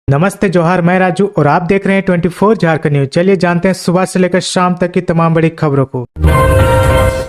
नमस्ते जोहार, मैं राजू और आप देख रहे हैं 24 झारखंड न्यूज। चलिए जानते हैं सुबह से लेकर शाम तक की तमाम बड़ी खबरों को।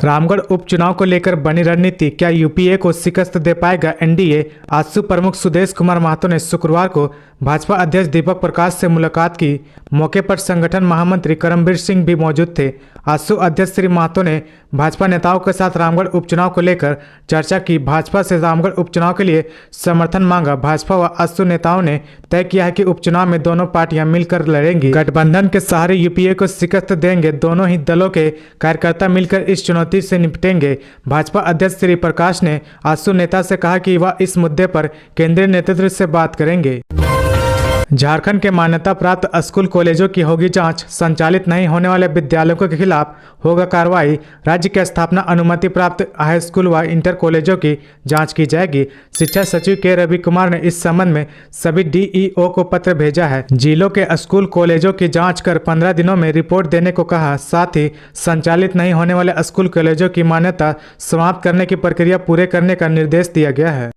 रामगढ़ उपचुनाव को लेकर बनी रणनीति, क्या यूपीए को शिकस्त दे पाएगा एनडीए? आजसू प्रमुख सुदेश कुमार महतो ने शुक्रवार को भाजपा अध्यक्ष दीपक प्रकाश से मुलाकात की। मौके पर संगठन महामंत्री करमबीर सिंह भी मौजूद थे। आजसू अध्यक्ष श्री महतो ने भाजपा नेताओं के साथ रामगढ़ उपचुनाव को लेकर चर्चा की। भाजपा से रामगढ़ उपचुनाव के लिए समर्थन मांगा। भाजपा व आजसू नेताओं ने तय किया है कि उपचुनाव में दोनों पार्टियां मिलकर लड़ेंगी। गठबंधन के सहारे यूपीए को शिकस्त देंगे। दोनों ही दलों के कार्यकर्ता मिलकर इस चुनौती से निपटेंगे। भाजपा अध्यक्ष श्री प्रकाश ने आजसू नेता से कहा कि वह इस मुद्दे पर केंद्रीय नेतृत्व से बात करेंगे। झारखंड के मान्यता प्राप्त स्कूल कॉलेजों की होगी जांच। संचालित नहीं होने वाले विद्यालयों के खिलाफ होगा कार्रवाई। राज्य के स्थापना अनुमति प्राप्त हाई स्कूल व इंटर कॉलेजों की जांच की जाएगी। शिक्षा सचिव के रवि कुमार ने इस संबंध में सभी डीईओ को पत्र भेजा है। जिलों के स्कूल कॉलेजों की जांच कर 15 दिनों में रिपोर्ट देने को कहा। साथ ही संचालित नहीं होने वाले स्कूल कॉलेजों की मान्यता समाप्त करने की प्रक्रिया पूरे करने का निर्देश दिया गया है।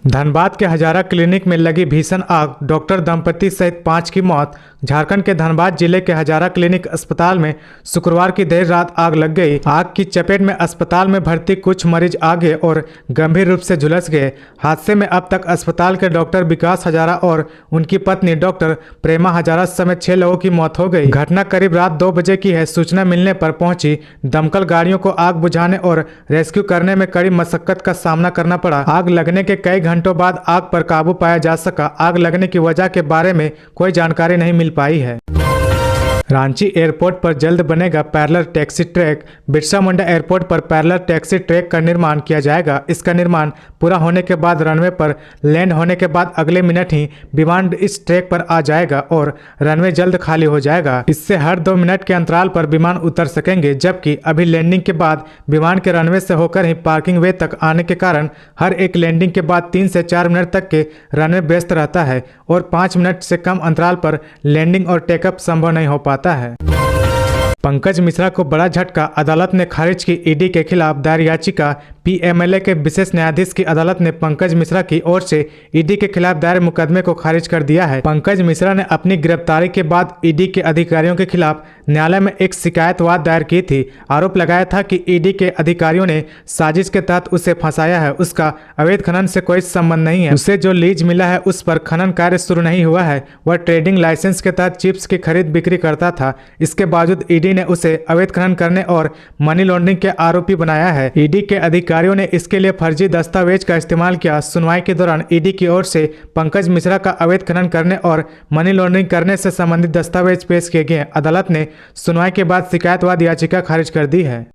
धनबाद के हजारा क्लिनिक में लगी भीषण आग, डॉक्टर दंपति सहित 5 की मौत। झारखंड के धनबाद जिले के हजारा क्लिनिक अस्पताल में शुक्रवार की देर रात आग लग गई। आग की चपेट में अस्पताल में भर्ती कुछ मरीज आगे और गंभीर रूप से झुलस गए। हादसे में अब तक अस्पताल के डॉक्टर विकास हजारा और उनकी पत्नी डॉक्टर प्रेमा हजारा समेत 6 लोगों की मौत हो गई। घटना करीब रात 2 बजे की है। सूचना मिलने पर पहुंची दमकल गाड़ियों को आग बुझाने और रेस्क्यू करने में कड़ी मशक्कत का सामना करना पड़ा। आग लगने के कई घंटों बाद आग पर काबू पाया जा सका। आग लगने की वजह के बारे में कोई जानकारी नहीं मिल पाई है। रांची एयरपोर्ट पर जल्द बनेगा parallel taxi track. Birsa Munda airport पर पैरेलल टैक्सी ट्रैक का निर्माण किया जाएगा। इसका निर्माण पूरा होने के बाद रनवे पर लैंड होने के बाद अगले मिनट ही विमान इस ट्रैक पर आ जाएगा और रनवे जल्द खाली हो जाएगा। इससे हर 2 मिनट के अंतराल पर विमान उतर सकेंगे, जबकि अभी लैंडिंग के बाद विमान के रनवे से होकर ही पार्किंग वे तक आने के कारण हर एक लैंडिंग के बाद 3 से 4 मिनट तक के रनवे व्यस्त रहता है और 5 मिनट से कम अंतराल पर लैंडिंग और टेकअप संभव नहीं हो पाता है। पंकज मिश्रा को बड़ा झटका, अदालत ने खारिज की ईडी के खिलाफ दायर याचिका। पीएमएलए के विशेष न्यायाधीश की अदालत ने पंकज मिश्रा की ओर से ईडी के खिलाफ दायर मुकदमे को खारिज कर दिया है। पंकज मिश्रा ने अपनी गिरफ्तारी के बाद ईडी के अधिकारियों के खिलाफ न्यायालय में एक शिकायतवाद दायर की थी। आरोप लगाया था कि ईडी के अधिकारियों ने साजिश के तहत उसे फंसाया है। उसका अवैध खनन से कोई संबंध नहीं है। उसे जो लीज मिला है उस पर खनन कार्य शुरू नहीं हुआ है। वह ट्रेडिंग लाइसेंस के तहत चिप्स की खरीद बिक्री करता था। इसके बावजूद ईडी ने उसे अवैध खनन करने और मनी लॉन्ड्रिंग के आरोपी बनाया है। ईडी के अधिकारियों ने इसके लिए फर्जी दस्तावेज का इस्तेमाल किया। सुनवाई के दौरान ईडी की ओर से पंकज मिश्रा का अवैध खनन करने और मनी लॉन्ड्रिंग करने से संबंधित दस्तावेज पेश किए गए। अदालत ने सुनवाई के बाद शिकायतवाद याचिका खारिज कर दी है।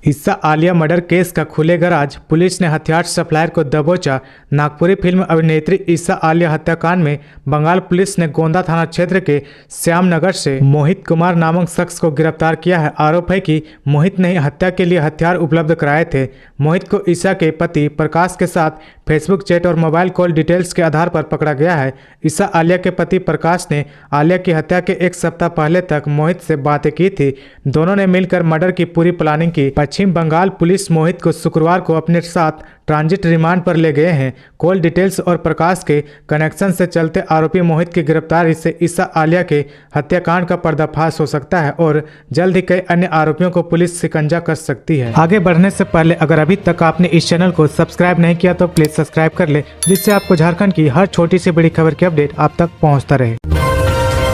ईसा आलिया मर्डर केस का खुलेगा राज, पुलिस ने हथियार सप्लायर को दबोचा। नागपुरी फिल्म अभिनेत्री ईसा आलिया हत्याकांड में बंगाल पुलिस ने गोंदा थाना क्षेत्र के श्यामनगर से मोहित कुमार नामक शख्स को गिरफ्तार किया है। आरोप है कि मोहित ने हत्या के लिए हथियार उपलब्ध कराए थे। मोहित को ईसा के पति प्रकाश के साथ फेसबुक चैट और मोबाइल कॉल डिटेल्स के आधार पर पकड़ा गया है। ईसा आलिया के पति प्रकाश ने आलिया की हत्या के 1 सप्ताह पहले तक मोहित से बातें की थी। दोनों ने मिलकर मर्डर की पूरी प्लानिंग की। पश्चिम बंगाल पुलिस मोहित को शुक्रवार को अपने साथ ट्रांजिट रिमांड पर ले गए हैं। कॉल डिटेल्स और प्रकाश के कनेक्शन से चलते आरोपी मोहित की गिरफ्तारी से ईसा आलिया के हत्याकांड का पर्दाफाश हो सकता है और जल्द ही कई अन्य आरोपियों को पुलिस शिकंजा कर सकती है। आगे बढ़ने से पहले अगर अभी तक आपने इस चैनल को सब्सक्राइब नहीं किया तो प्लीज सब्सक्राइब कर ले, जिससे आपको झारखंड की हर छोटी से बड़ी खबर की अपडेट आप तक पहुँचता रहे।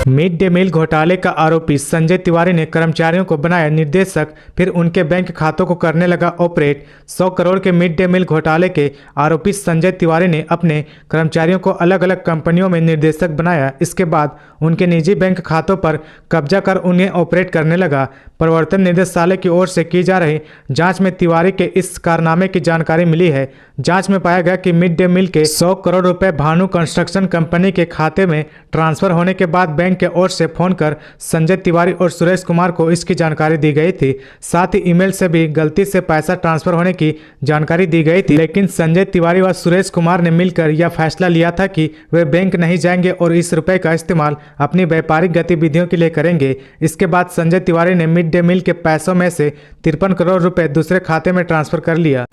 मिड डे मील घोटाले का आरोपी संजय तिवारी ने कर्मचारियों को बनाया निर्देशक, फिर उनके बैंक खातों को करने लगा ऑपरेट। 100 करोड़ के मिड डे मील घोटाले के आरोपी संजय तिवारी ने अपने कर्मचारियों को अलग अलग कंपनियों में निर्देशक बनाया। इसके बाद उनके निजी बैंक खातों पर कब्जा कर उन्हें ऑपरेट करने लगा। प्रवर्तन निदेशालय की ओर से की जा रही जांच में तिवारी के इस कारनामे की जानकारी मिली है। जांच में पाया गया कि मिड डे मील के 100 करोड़ रुपए भानु कंस्ट्रक्शन कंपनी के खाते में ट्रांसफर होने के बाद बैंक के ओर से फोन कर संजय तिवारी और सुरेश कुमार को इसकी जानकारी दी गई थी। साथ ही ईमेल से भी गलती से पैसा ट्रांसफर होने की जानकारी दी गई थी, लेकिन संजय तिवारी व सुरेश कुमार ने मिलकर यह फैसला लिया था कि वे बैंक नहीं जाएंगे और इस रुपए का इस्तेमाल अपनी व्यापारिक गतिविधियों के लिए करेंगे। इसके बाद संजय तिवारी ने मिड डे मील के पैसों में से 53 करोड़ रुपए दूसरे खाते में ट्रांसफर कर लिया।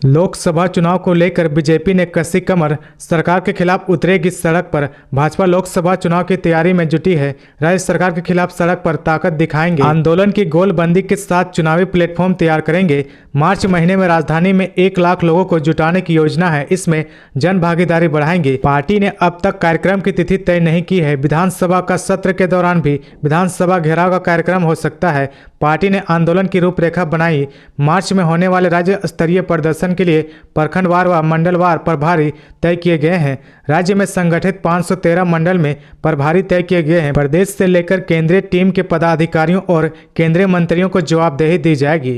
लोकसभा चुनाव को लेकर बीजेपी ने कसी कमर, सरकार के खिलाफ उतरेगी सड़क पर। भाजपा लोकसभा चुनाव की तैयारी में जुटी है। राज्य सरकार के खिलाफ सड़क पर ताकत दिखाएंगे। आंदोलन की गोलबंदी के साथ चुनावी प्लेटफॉर्म तैयार करेंगे। मार्च महीने में राजधानी में 1 लाख लोगों को जुटाने की योजना है। इसमें जन भागीदारी बढ़ाएंगे। पार्टी ने अब तक कार्यक्रम की तिथि तय नहीं की है। विधानसभा का सत्र के दौरान भी विधानसभा घेराव का कार्यक्रम हो सकता है। पार्टी ने आंदोलन की रूपरेखा बनाई। मार्च में होने वाले राज्य स्तरीय प्रदर्शन के लिए प्रखंडवार व मंडलवार प्रभारी तय किए गए हैं। राज्य में संगठित 513 मंडल में प्रभारी तय किए गए हैं। प्रदेश से लेकर केंद्रीय टीम के पदाधिकारियों और केंद्रीय मंत्रियों को जवाबदेही दी जाएगी।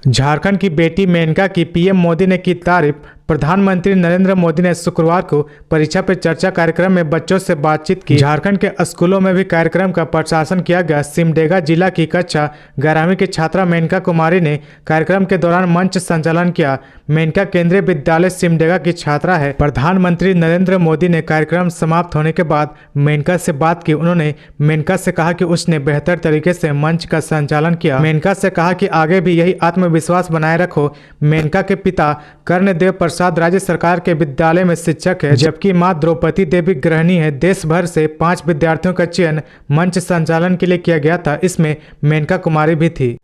झारखंड की बेटी मेनका की पीएम मोदी ने की तारीफ। प्रधानमंत्री नरेंद्र मोदी ने शुक्रवार को परीक्षा पे चर्चा कार्यक्रम में बच्चों से बातचीत की। झारखंड के स्कूलों में भी कार्यक्रम का प्रशासन किया गया। सिमडेगा जिला की कक्षा 11वीं की छात्रा मेनका कुमारी ने कार्यक्रम के दौरान मंच संचालन किया। मेनका केंद्रीय विद्यालय सिमडेगा की छात्रा है। प्रधानमंत्री नरेंद्र मोदी ने कार्यक्रम समाप्त होने के बाद मेनका से बात की। उन्होंने मेनका से कहा कि उसने बेहतर तरीके से मंच का संचालन किया। मेनका से कहा कि आगे भी यही आत्मविश्वास बनाए रखो। मेनका के पिता कर्णदेव प्रसाद राज्य सरकार के विद्यालय में शिक्षक है, जबकि मां द्रौपदी देवी गृहिणी है। देश भर से 5 विद्यार्थियों का चयन मंच संचालन के लिए किया गया था। इसमें मेनका कुमारी भी थी।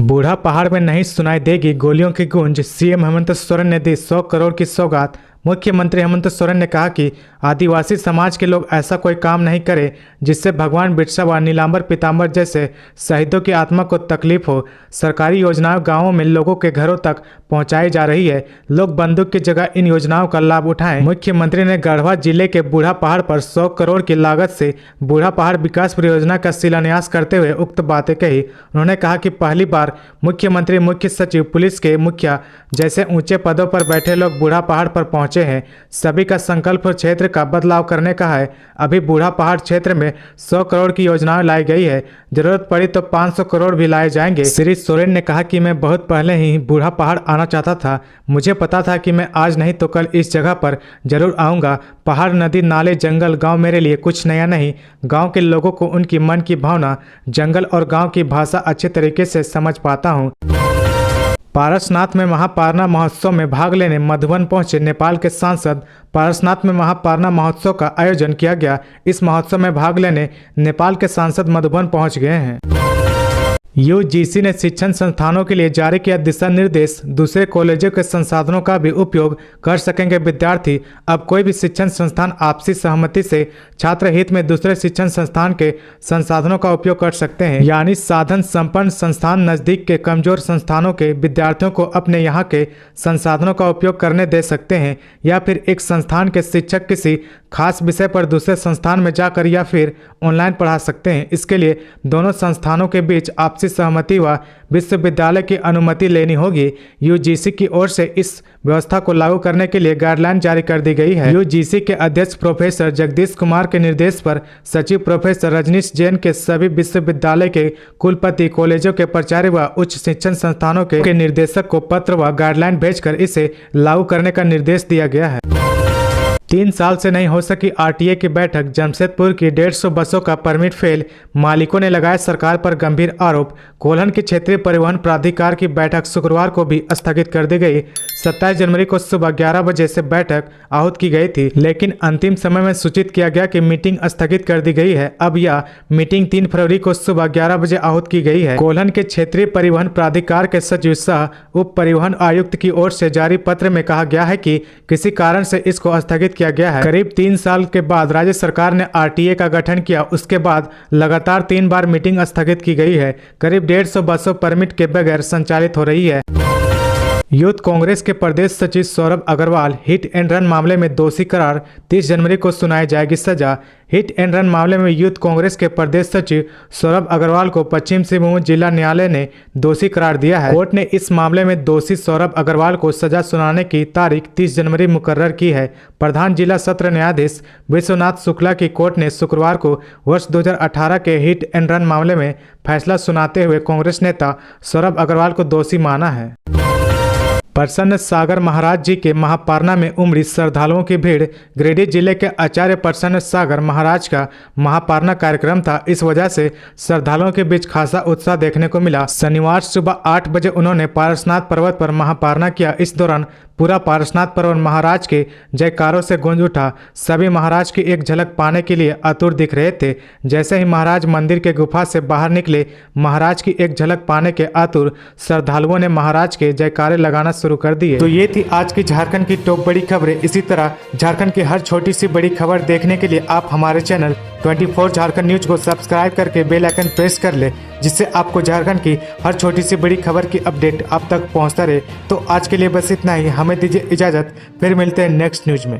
बूढ़ा पहाड़ में नहीं सुनाई देगी गोलियों की गूंज। सीएम हेमंत सोरेन ने दी 100 करोड़ की सौगात। मुख्यमंत्री हेमंत सोरेन ने कहा कि आदिवासी समाज के लोग ऐसा कोई काम नहीं करे जिससे भगवान बिरसा व नीलांबर पीताम्बर जैसे शहीदों की आत्मा को तकलीफ हो। सरकारी योजनाएं गांवों में लोगों के घरों तक पहुंचाई जा रही है। लोग बंदूक की जगह इन योजनाओं का लाभ उठाएं। मुख्यमंत्री ने गढ़वा जिले के बूढ़ा पहाड़ पर 100 करोड़ की लागत से बूढ़ा पहाड़ विकास परियोजना का शिलान्यास करते हुए उक्त बातें कही। उन्होंने कहा कि पहली बार मुख्यमंत्री, मुख्य सचिव, पुलिस के मुखिया जैसे ऊंचे पदों पर बैठे लोग बूढ़ा पहाड़ पर पहुंचे हैं। सभी का संकल्प क्षेत्र का बदलाव करने का है। अभी बूढ़ा पहाड़ क्षेत्र में 100 करोड़ की योजनाएं लाई गई है। जरूरत पड़ी तो 500 करोड़ भी लाए जाएंगे। श्री सोरेन ने कहा कि मैं बहुत पहले ही बूढ़ा पहाड़ आना चाहता था। मुझे पता था कि मैं आज नहीं तो कल इस जगह पर जरूर आऊंगा। पहाड़, नदी, नाले, जंगल, गांव मेरे लिए कुछ नया नहीं। गांव के लोगों को उनकी मन की भावना, जंगल और गांव की भाषा अच्छे तरीके से समझ पाता हूं। पारसनाथ में महापारना महोत्सव में भाग लेने मधुबन पहुंचे नेपाल के सांसद। पारसनाथ में महापारना महोत्सव का आयोजन किया गया। इस महोत्सव में भाग लेने नेपाल के सांसद मधुबन पहुंच गए हैं। यूजीसी ने शिक्षण संस्थानों के लिए जारी किया दिशा निर्देश। दूसरे कॉलेजों के संसाधनों का भी उपयोग कर सकेंगे विद्यार्थी। अब कोई भी शिक्षण संस्थान आपसी सहमति से छात्र हित में दूसरे शिक्षण संस्थान के संसाधनों का उपयोग कर सकते हैं। यानी साधन संपन्न संस्थान नजदीक के कमजोर संस्थानों के विद्यार्थियों को अपने यहाँ के संसाधनों का उपयोग करने दे सकते हैं, या फिर एक संस्थान के शिक्षक किसी खास विषय पर दूसरे संस्थान में जाकर या फिर ऑनलाइन पढ़ा सकते हैं। इसके लिए दोनों संस्थानों के बीच आपसी सहमति व विश्वविद्यालय की अनुमति लेनी होगी। यूजीसी की ओर से इस व्यवस्था को लागू करने के लिए गाइडलाइन जारी कर दी गई है। यूजीसी के अध्यक्ष प्रोफेसर जगदीश कुमार के निर्देश पर सचिव प्रोफेसर रजनीश जैन के सभी विश्वविद्यालय के कुलपति, कॉलेजों के प्राचार्य व उच्च शिक्षण संस्थानों के निर्देशक को पत्र व गाइडलाइन भेजकर इसे लागू करने का निर्देश दिया गया है। 3 साल से नहीं हो सकी आरटीए की बैठक। जमशेदपुर की 150 बसों का परमिट फेल। मालिकों ने लगाया सरकार पर गंभीर आरोप। कोल्हन की क्षेत्रीय परिवहन प्राधिकार की बैठक शुक्रवार को भी स्थगित कर दी गई। 27 जनवरी को सुबह 11 बजे से बैठक आहूत की गई थी, लेकिन अंतिम समय में सूचित किया गया कि मीटिंग स्थगित कर दी गई है। अब यह मीटिंग 3 फरवरी को सुबह 11 बजे आहूत की गई है। कोल्हन के क्षेत्रीय परिवहन प्राधिकार के सचिव सह उप परिवहन आयुक्त की ओर से जारी पत्र में कहा गया है कि किसी कारण से इसको स्थगित किया गया है। करीब 3 साल के बाद राज्य सरकार ने आरटीए का गठन किया। उसके बाद लगातार 3 बार मीटिंग स्थगित की गई है। करीब 150 बसों परमिट के बगैर संचालित हो रही है। यूथ कांग्रेस के प्रदेश सचिव Saurabh Agrawal hit and run मामले में दोषी करार। 30 जनवरी को सुनाई जाएगी सजा। हिट एंड रन मामले में यूथ कांग्रेस के प्रदेश सचिव सौरभ अग्रवाल को पश्चिम सिंहभूम जिला न्यायालय ने दोषी करार दिया है। कोर्ट ने इस मामले में दोषी सौरभ अग्रवाल को सजा सुनाने की तारीख 30 जनवरी मुकर्रर की है। प्रधान जिला सत्र न्यायाधीश विश्वनाथ शुक्ला की कोर्ट ने शुक्रवार को वर्ष 2018 के हिट एंड रन मामले में फैसला सुनाते हुए कांग्रेस नेता सौरभ अग्रवाल को दोषी माना है। प्रसन्न सागर महाराज जी के महापारना में उमड़ी श्रद्धालुओं की भीड़। गिरिडीह जिले के आचार्य प्रसन्न सागर महाराज का महापारना कार्यक्रम था। इस वजह से श्रद्धालुओं के बीच खासा उत्साह देखने को मिला। शनिवार सुबह 8 बजे उन्होंने पारसनाथ पर्वत पर महापारना किया। इस दौरान पूरा पारसनाथ पर्वत महाराज के जयकारों से गूंज उठा। सभी महाराज की एक झलक पाने के लिए आतुर दिख रहे थे। जैसे ही महाराज मंदिर के गुफा से बाहर निकले, महाराज की एक झलक पाने के आतुर श्रद्धालुओं ने महाराज के जयकारे लगाना शुरू कर दिए। तो ये थी आज की झारखंड की टॉप बड़ी खबरें। इसी तरह झारखंड की हर छोटी सी बड़ी खबर देखने के लिए आप हमारे चैनल 24 झारखंड न्यूज को सब्सक्राइब करके बेल आइकन प्रेस कर ले, जिससे आपको झारखंड की हर छोटी सी बड़ी खबर की अपडेट आप तक पहुंचता रहे। तो आज के लिए बस इतना ही। हमें दीजिए इजाजत, फिर मिलते हैं नेक्स्ट न्यूज में।